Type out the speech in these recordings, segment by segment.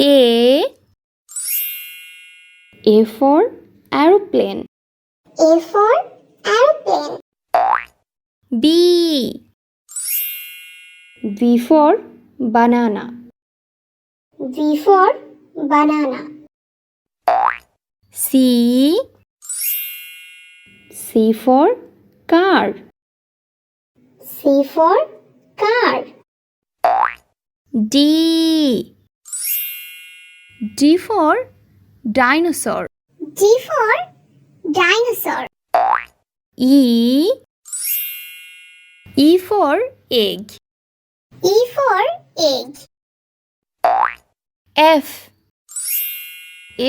A for aeroplane. A for aeroplane. B for banana. B for banana. C for car. C for car. D for dinosaur. D for dinosaur. E for egg. E for egg. F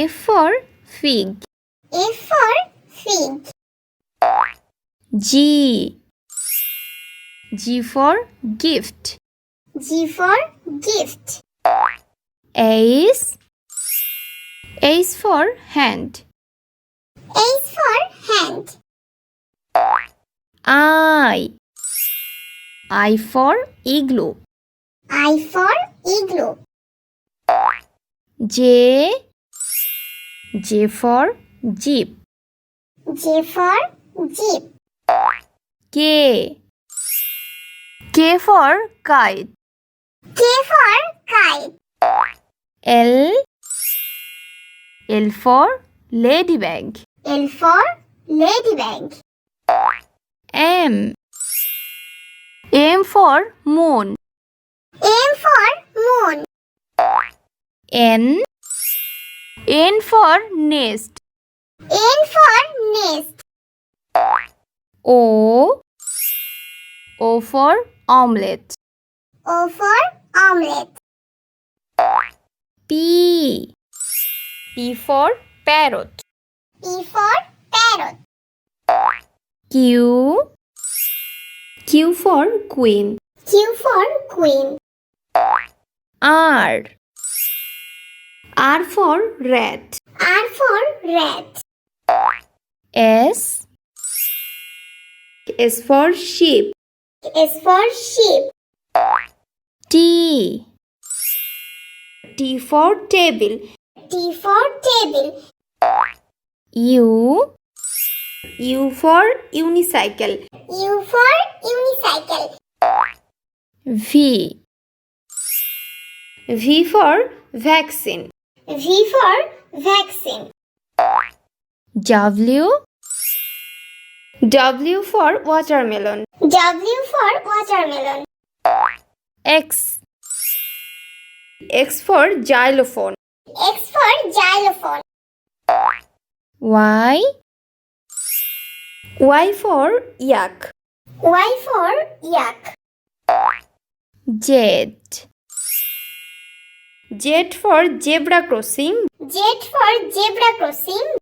for fig. F for fig. G for gift. G for gift. H for hand. H for hand. I for igloo. I for igloo. J for jeep. J for jeep. K for kite. K for kite. L for ladybug. L for ladybug. M for moon. M for moon. N for nest. N for nest. O for omelette. O for omelette. P for parrot. P for parrot. Q for queen. Q for queen. R for rat. R for rat. S for sheep. S for sheep. T for table. T for table. U for unicycle. U for unicycle. V for vaccine. V for vaccine. W for watermelon. W for watermelon. X for xylophone. X for xylophone. Y for yak. Y for yak. Z for zebra crossing. Z for zebra crossing.